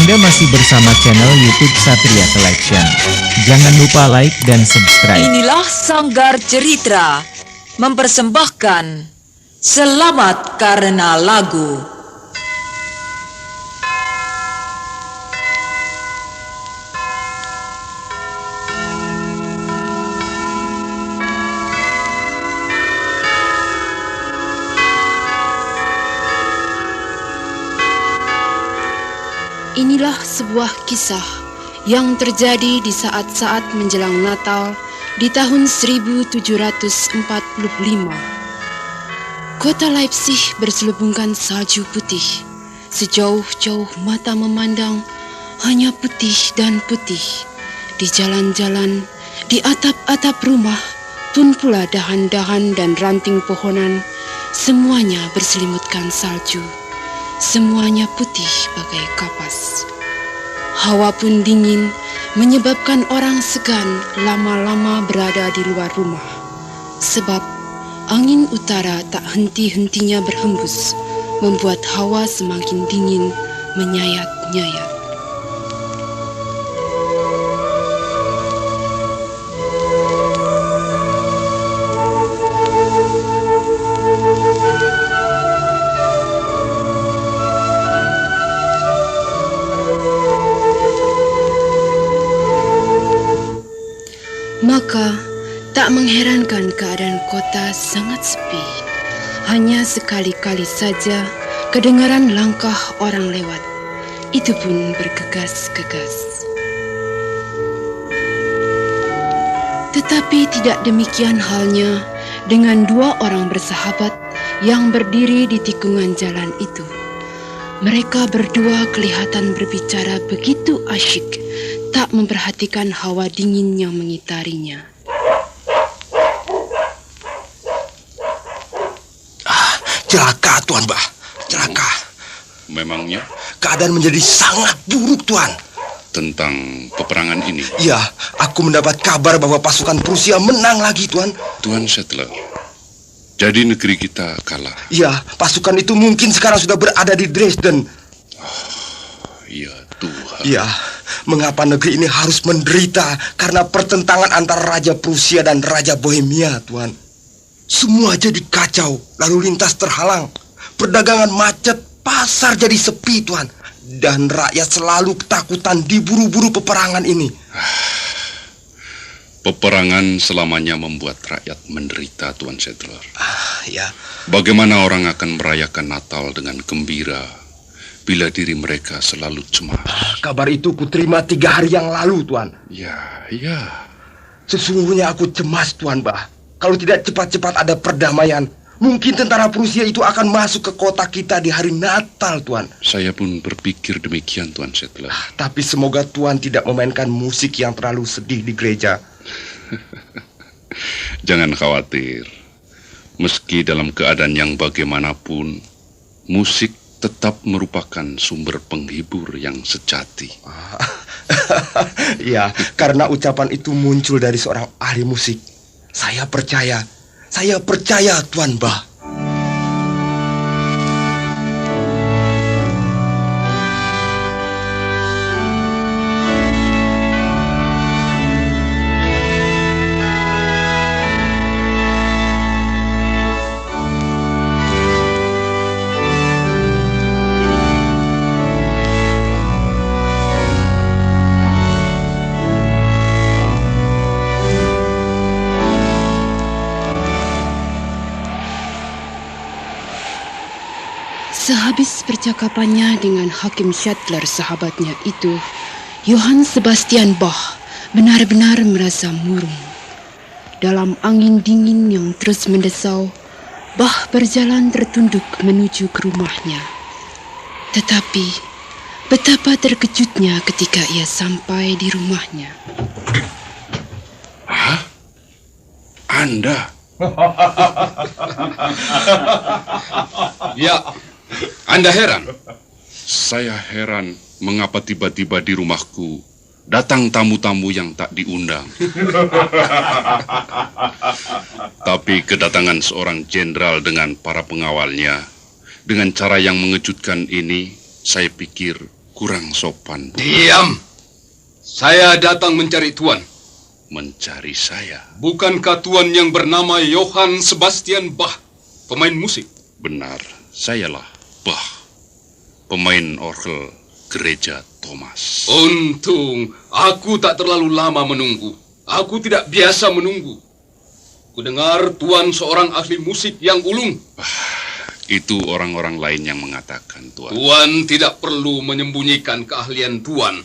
Anda masih bersama channel YouTube Satria Collection. Jangan lupa like dan subscribe. Inilah Sanggar Cerita mempersembahkan Selamat Karena Lagu. Inilah sebuah kisah yang terjadi di saat-saat menjelang Natal di tahun 1745. Kota Leipzig berselubungkan salju putih. Sejauh-jauh mata memandang, hanya putih dan putih. Di jalan-jalan, di atap-atap rumah, pun pula dahan-dahan dan ranting pohonan, semuanya berselimutkan salju. Semuanya putih bagai kapas. Hawa pun dingin, menyebabkan orang segan lama-lama berada di luar rumah. Sebab angin utara tak henti-hentinya berhembus, membuat hawa semakin dingin, menyayat-nyayat. Maka, tak mengherankan keadaan kota sangat sepi. Hanya sekali-kali saja kedengaran langkah orang lewat. Itu pun bergegas-gegas. Tetapi tidak demikian halnya dengan dua orang bersahabat yang berdiri di tikungan jalan itu. Mereka berdua kelihatan berbicara begitu asyik, tak memperhatikan hawa dingin yang mengitarinya. Celaka, Tuan Bah. Celaka. Memangnya? Keadaan menjadi sangat buruk, Tuan. Tentang peperangan ini? Ya, aku mendapat kabar bahwa pasukan Prusia menang lagi, Tuan. Tuan Settler, jadi negeri kita kalah. Ya, pasukan itu mungkin sekarang sudah berada di Dresden. Ya Tuhan. Ya, mengapa negeri ini harus menderita karena pertentangan antara Raja Prusia dan Raja Bohemia, Tuan? Semua jadi kacau, lalu lintas terhalang, perdagangan macet, pasar jadi sepi, Tuan. Dan rakyat selalu ketakutan diburu-buru peperangan ini. Peperangan selamanya membuat rakyat menderita, Tuan Settler. Ya. Bagaimana orang akan merayakan Natal dengan gembira bila diri mereka selalu cemas? Kabar itu kuterima 3 hari yang lalu, Tuan. Ya. Sesungguhnya aku cemas, Tuan Bah. Kalau tidak cepat-cepat ada perdamaian, mungkin tentara Prusia itu akan masuk ke kota kita di hari Natal, Tuan. Saya pun berpikir demikian, Tuan Settler. Tapi semoga Tuan tidak memainkan musik yang terlalu sedih di gereja. Jangan khawatir. Meski dalam keadaan yang bagaimanapun, musik tetap merupakan sumber penghibur yang sejati. Ya, karena ucapan itu muncul dari seorang ahli musik. Saya percaya, Tuan Bah. Sehabis percakapannya dengan Hakim Settler sahabatnya itu, Johann Sebastian Bach benar-benar merasa murung. Dalam angin dingin yang terus mendesau, Bach berjalan tertunduk menuju ke rumahnya. Tetapi, betapa terkejutnya ketika ia sampai di rumahnya. Hah? Anda? Ya, Anda heran? Saya heran mengapa tiba-tiba di rumahku datang tamu-tamu yang tak diundang. Tapi kedatangan seorang jenderal dengan para pengawalnya dengan cara yang mengejutkan ini, saya pikir kurang sopan. Diam! Saya datang mencari Tuan. Mencari saya? Bukankah Tuan yang bernama Johann Sebastian Bach, pemain musik? Benar, sayalah Bach, pemain orgel gereja Thomas. Untung, aku tak terlalu lama menunggu. Aku tidak biasa menunggu. Kudengar Tuan seorang ahli musik yang ulung. Itu orang-orang lain yang mengatakan, Tuan. Tuan tidak perlu menyembunyikan keahlian Tuan.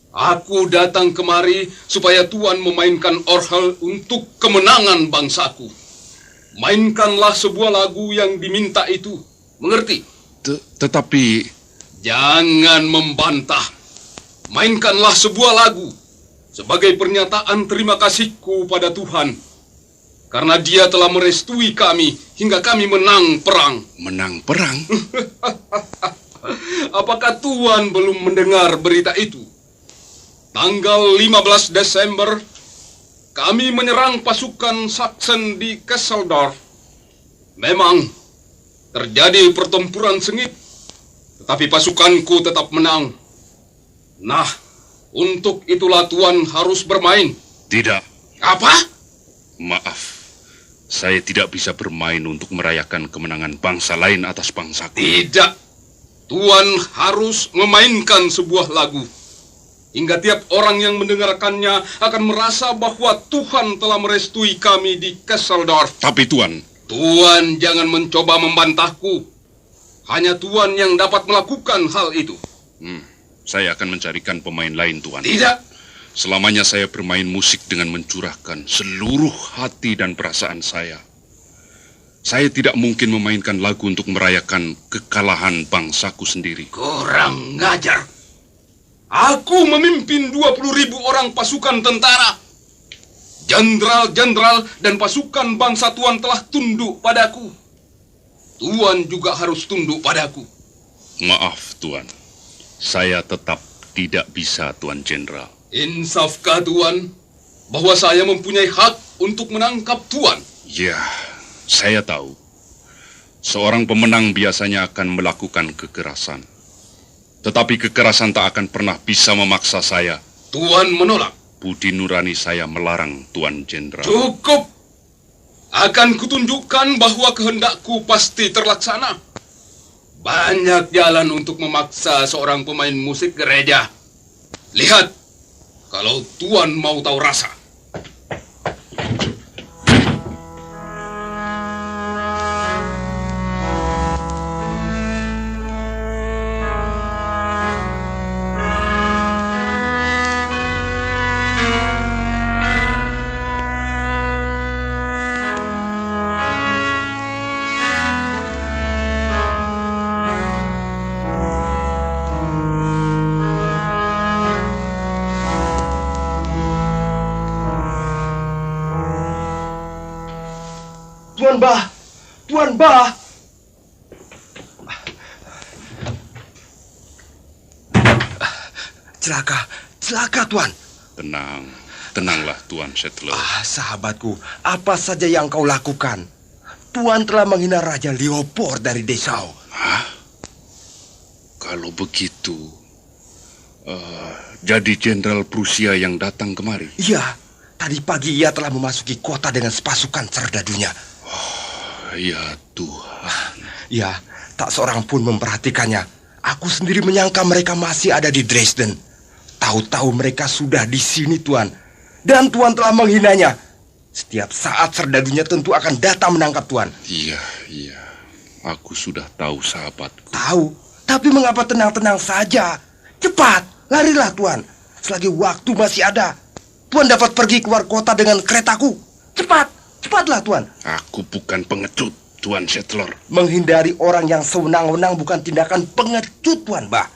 Aku datang kemari supaya Tuan memainkan orgel untuk kemenangan bangsaku. Mainkanlah sebuah lagu yang diminta itu. Mengerti? Tetapi... Jangan membantah. Mainkanlah sebuah lagu sebagai pernyataan terima kasihku pada Tuhan. Karena dia telah merestui kami hingga kami menang perang. Menang perang? Apakah Tuan belum mendengar berita itu? Tanggal 15 Desember, kami menyerang pasukan Saksen di Kesseldorf. Memang terjadi pertempuran sengit, tetapi pasukanku tetap menang. Nah, untuk itulah Tuan harus bermain. Tidak. Apa? Maaf, saya tidak bisa bermain untuk merayakan kemenangan bangsa lain atas bangsaku. Tidak. Tuan harus memainkan sebuah lagu. Hingga tiap orang yang mendengarkannya akan merasa bahwa Tuhan telah merestui kami di Kesseldorf. Tapi Tuan... Tuan jangan mencoba membantahku. Hanya Tuan yang dapat melakukan hal itu. Saya akan mencarikan pemain lain, Tuan. Tidak. Selamanya saya bermain musik dengan mencurahkan seluruh hati dan perasaan saya. Saya tidak mungkin memainkan lagu untuk merayakan kekalahan bangsaku sendiri. Kurang ngajar. Aku memimpin 20.000 orang pasukan tentara. Jenderal-jenderal dan pasukan bangsa Tuan telah tunduk padaku. Tuan juga harus tunduk padaku. Maaf, Tuan. Saya tetap tidak bisa, Tuan Jenderal. Insafkah Tuan bahwa saya mempunyai hak untuk menangkap Tuan? Ya, saya tahu. Seorang pemenang biasanya akan melakukan kekerasan. Tetapi kekerasan tak akan pernah bisa memaksa saya. Tuan menolak. Budi nurani saya melarang, Tuan Jenderal. Cukup. Akan kutunjukkan bahwa kehendakku pasti terlaksana. Banyak jalan untuk memaksa seorang pemain musik gereja. Lihat, kalau Tuan mau tahu rasa. Tuan Bach. Celaka Tuan. Tenanglah Tuan Settler. Sahabatku, apa saja yang kau lakukan? Tuan telah menghina Raja Leopold dari Dessau. Hah? Kalau begitu, jadi Jenderal Prusia yang datang kemari? Iya, tadi pagi ia telah memasuki kota dengan sepasukan serdadunya. Ya Tuhan. Ya, tak seorang pun memperhatikannya. Aku sendiri menyangka mereka masih ada di Dresden. Tahu-tahu mereka sudah di sini, Tuan. Dan Tuan telah menghinanya. Setiap saat serdadunya tentu akan datang menangkap Tuan. Iya. Aku sudah tahu, sahabatku. Tahu, tapi mengapa tenang-tenang saja? Cepat, larilah Tuan. Selagi waktu masih ada. Tuan dapat pergi keluar kota dengan keretaku. Cepatlah Tuan. Aku bukan pengecut, Tuan Settler. Menghindari orang yang sewenang-wenang bukan tindakan pengecut, Tuan Bach.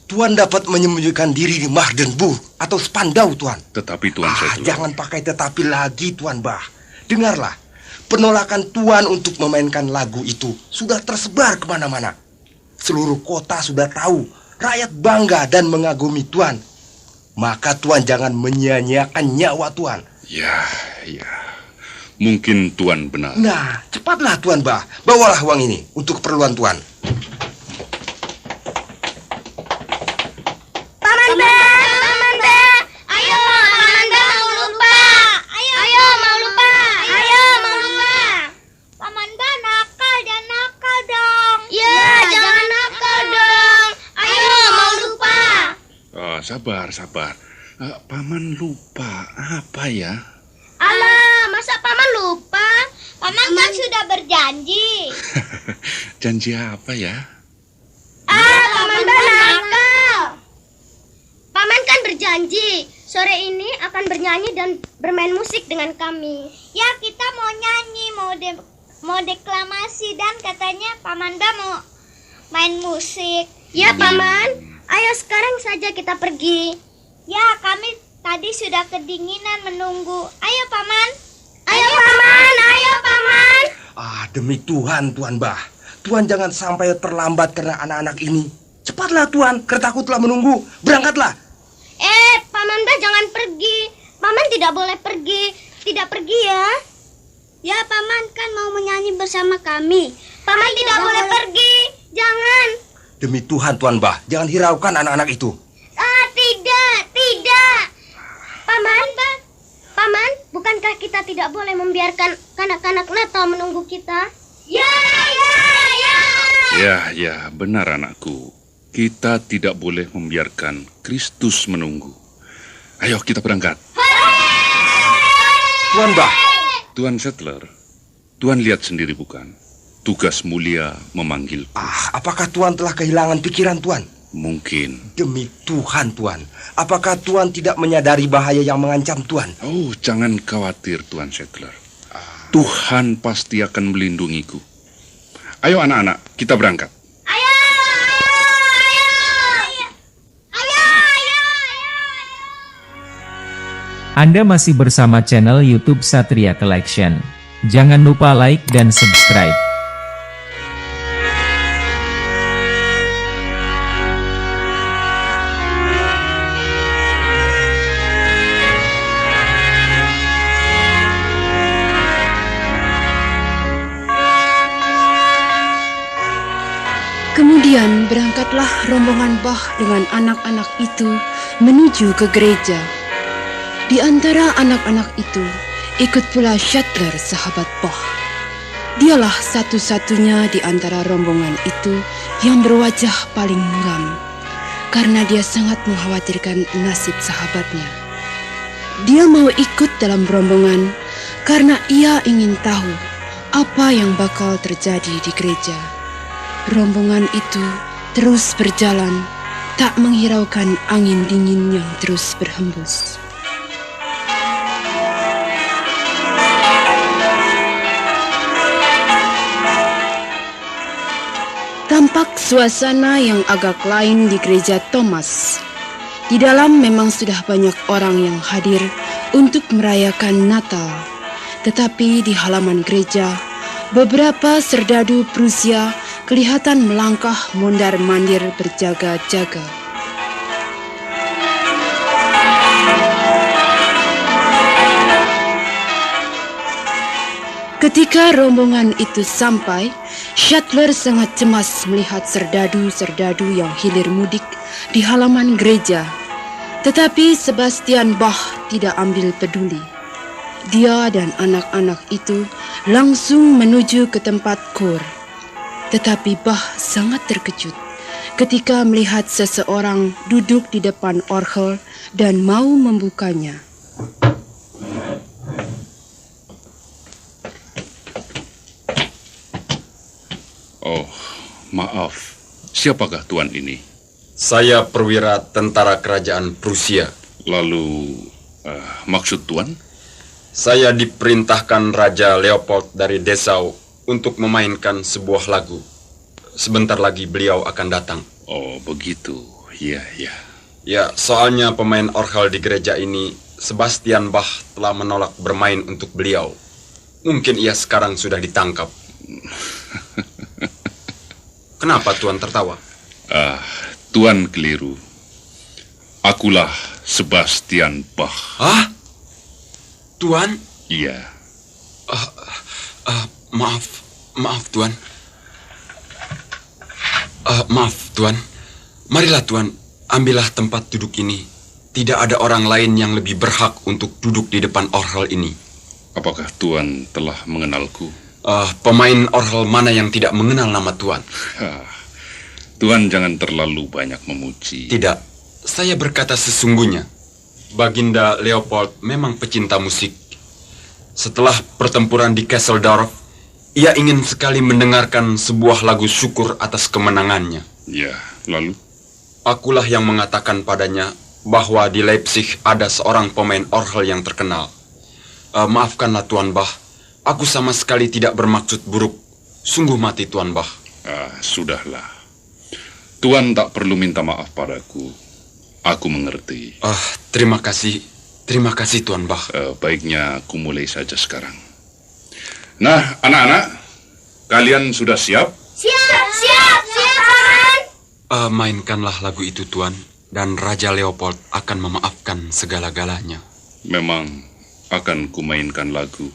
Tuan dapat menyembunyikan diri di Magdeburg atau Spandau, Tuan. Tetapi Tuan Settler... Jangan pakai tetapi lagi, Tuan Bach. Dengarlah, penolakan Tuan untuk memainkan lagu itu sudah tersebar kemana-mana. Seluruh kota sudah tahu, rakyat bangga dan mengagumi Tuan. Maka Tuan jangan menyia-nyiakan nyawa Tuan. Ya. Mungkin Tuan benar. Nah, cepatlah Tuan Bach. Bawalah uang ini untuk keperluan Tuan. sabar. Paman lupa apa ya? Alah, masa paman lupa? Paman kan sudah berjanji. Janji apa ya? Paman nakal. Paman kan berjanji sore ini akan bernyanyi dan bermain musik dengan kami. Ya, kita mau nyanyi, mau deklamasi, dan katanya Paman Ba mau main musik. Ya, Paman. Ayo sekarang saja kita pergi. Ya, kami tadi sudah kedinginan menunggu. Ayo, Paman. Ayo, Paman. Demi Tuhan, Tuan Bah. Tuan jangan sampai terlambat karena anak-anak ini. Cepatlah, Tuan. Keretaku telah menunggu. Berangkatlah. Paman Ba jangan pergi. Paman tidak boleh pergi. Tidak pergi ya. Ya, Paman kan mau menyanyi bersama kami. Paman tidak boleh pergi. Jangan. Demi Tuhan, Tuan Bah. Jangan hiraukan anak-anak itu. Tidak. Paman, bukankah kita tidak boleh membiarkan kanak-kanak Natal menunggu kita? Ya. Ya, benar anakku. Kita tidak boleh membiarkan Kristus menunggu. Ayo kita berangkat. Tuan Bah. Tuan Settler, Tuan lihat sendiri bukan? Tugas mulia memanggil. Apakah Tuan telah kehilangan pikiran, Tuan? Mungkin. Demi Tuhan, Tuan. Apakah Tuan tidak menyadari bahaya yang mengancam Tuan? Oh, jangan khawatir, Tuan Settler. Tuhan pasti akan melindungiku. Ayo anak-anak, kita berangkat. Anda masih bersama channel YouTube Satria Collection. Jangan lupa like dan subscribe. Kemudian berangkatlah rombongan Bah dengan anak-anak itu menuju ke gereja. Di antara anak-anak itu, ikut pula Shuttler, sahabat Bah. Dialah satu-satunya di antara rombongan itu yang berwajah paling muram, karena dia sangat mengkhawatirkan nasib sahabatnya. Dia mau ikut dalam rombongan karena ia ingin tahu apa yang bakal terjadi di gereja. Rombongan itu terus berjalan, tak menghiraukan angin dingin yang terus berhembus. Tampak suasana yang agak lain di gereja Thomas. Di dalam memang sudah banyak orang yang hadir untuk merayakan Natal. Tetapi di halaman gereja, beberapa serdadu Prusia kelihatan melangkah mondar-mandir berjaga-jaga. Ketika rombongan itu sampai, Shuttler sangat cemas melihat serdadu-serdadu yang hilir mudik di halaman gereja. Tetapi Sebastian Bach tidak ambil peduli. Dia dan anak-anak itu langsung menuju ke tempat kor. Tetapi Bach sangat terkejut ketika melihat seseorang duduk di depan orgel dan mau membukanya. Oh, maaf. Siapakah tuan ini? Saya perwira tentara kerajaan Prusia. Lalu, maksud tuan? Saya diperintahkan Raja Leopold dari Dessau untuk memainkan sebuah lagu. Sebentar lagi beliau akan datang. Oh, begitu. Ya. Ya, soalnya pemain orgel di gereja ini, Sebastian Bach, telah menolak bermain untuk beliau. Mungkin ia sekarang sudah ditangkap. Kenapa Tuan tertawa? Tuan keliru. Akulah Sebastian Bach. Hah? Tuan? Iya. Maaf Tuan. Maaf Tuan. Marilah Tuan, ambillah tempat duduk ini. Tidak ada orang lain yang lebih berhak untuk duduk di depan orgel ini. Apakah Tuan telah mengenalku? Pemain orgel mana yang tidak mengenal nama Tuan? Tuan jangan terlalu banyak memuji. Tidak, saya berkata sesungguhnya. Baginda Leopold memang pecinta musik. Setelah pertempuran di Kesseldorf, ia ingin sekali mendengarkan sebuah lagu syukur atas kemenangannya. Ya, lalu? Akulah yang mengatakan padanya bahwa di Leipzig ada seorang pemain orgel yang terkenal. Maafkanlah Tuan Bach, aku sama sekali tidak bermaksud buruk. Sungguh mati Tuan Bach. Sudahlah. Tuan tak perlu minta maaf padaku. Aku mengerti. Terima kasih Tuan Bach. Baiknya aku mulai saja sekarang. Nah, anak-anak, kalian sudah siap? Siap, Paman. Mainkanlah lagu itu Tuan, dan Raja Leopold akan memaafkan segala-galanya. Memang akan kumainkan lagu,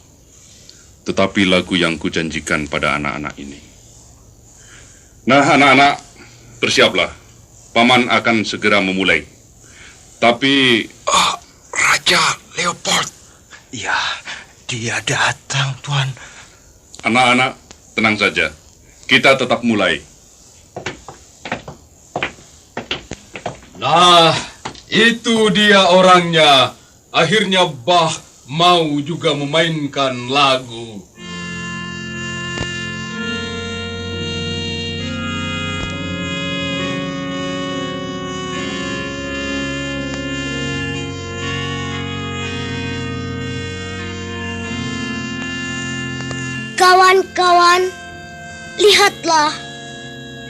tetapi lagu yang kujanjikan pada anak-anak ini. Nah, anak-anak, bersiaplah. Paman akan segera memulai. Tapi... Raja Leopold. Ya, dia datang, Tuan. Anak-anak, tenang saja. Kita tetap mulai. Nah, itu dia orangnya. Akhirnya Bach mau juga memainkan lagu. Kawan-kawan, lihatlah,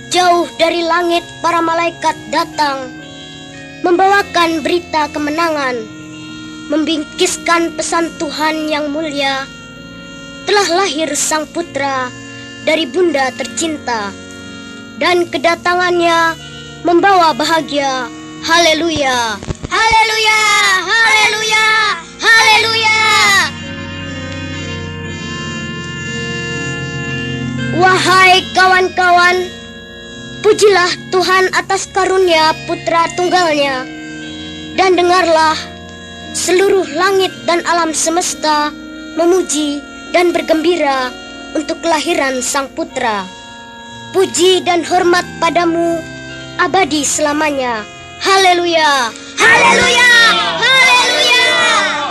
jauh dari langit para malaikat datang, membawakan berita kemenangan, membingkiskan pesan Tuhan yang mulia. Telah lahir Sang Putra dari Bunda tercinta, dan kedatangannya membawa bahagia. Haleluya, haleluya, haleluya, haleluya. Wahai kawan-kawan, pujilah Tuhan atas karunia Putra Tunggalnya, dan dengarlah seluruh langit dan alam semesta memuji dan bergembira untuk kelahiran Sang Putra. Puji dan hormat padamu abadi selamanya. Haleluya, haleluya, haleluya,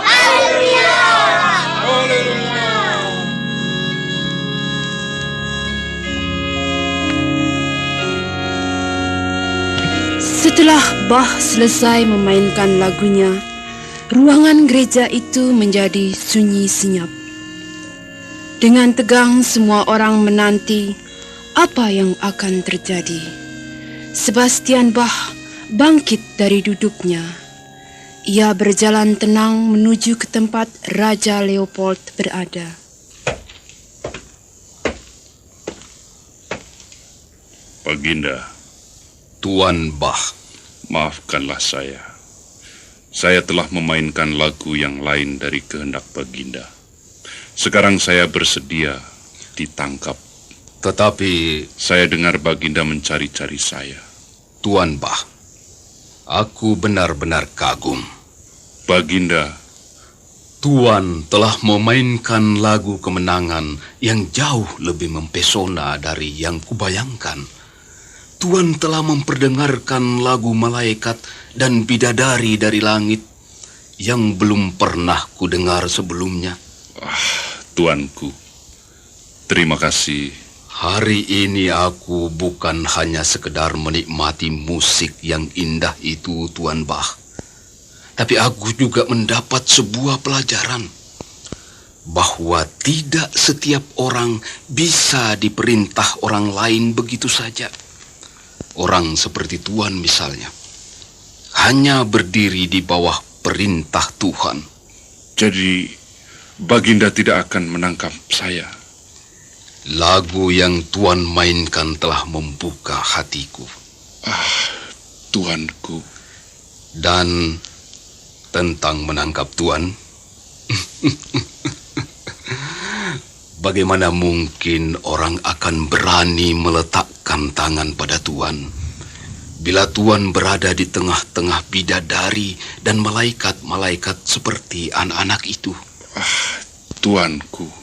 haleluya. Setelah Bach selesai memainkan lagunya, ruangan gereja itu menjadi sunyi senyap. Dengan tegang semua orang menanti apa yang akan terjadi. Sebastian Bach bangkit dari duduknya. Ia berjalan tenang menuju ke tempat Raja Leopold berada. Baginda. Tuan Bach. Maafkanlah saya. Saya telah memainkan lagu yang lain dari kehendak Baginda. Sekarang saya bersedia ditangkap. Tetapi... Saya dengar Baginda mencari-cari saya. Tuan Bach, aku benar-benar kagum. Baginda, Tuan telah memainkan lagu kemenangan yang jauh lebih mempesona dari yang kubayangkan. Tuan telah memperdengarkan lagu malaikat dan bidadari dari langit yang belum pernah kudengar sebelumnya. Tuanku, terima kasih. Hari ini aku bukan hanya sekedar menikmati musik yang indah itu, Tuan Bach. Tapi aku juga mendapat sebuah pelajaran. Bahwa tidak setiap orang bisa diperintah orang lain begitu saja. Orang seperti Tuan misalnya, hanya berdiri di bawah perintah Tuhan. Jadi, Baginda tidak akan menangkap saya. Lagu yang Tuan mainkan telah membuka hatiku. Tuanku. Dan tentang menangkap Tuan, bagaimana mungkin orang akan berani meletakkan tangan pada Tuan bila Tuan berada di tengah-tengah bidadari dan malaikat-malaikat seperti anak-anak itu? Tuanku.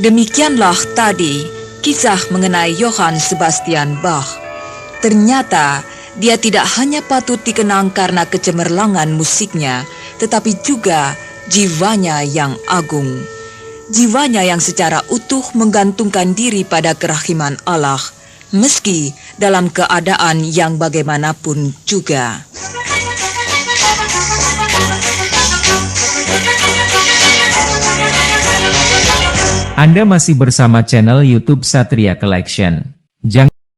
Demikianlah tadi kisah mengenai Johann Sebastian Bach. Ternyata dia tidak hanya patut dikenang karena kecemerlangan musiknya, tetapi juga jiwanya yang agung. Jiwanya yang secara utuh menggantungkan diri pada kerahiman Allah, meski dalam keadaan yang bagaimanapun juga. Anda masih bersama channel YouTube Satria Collection. Jangan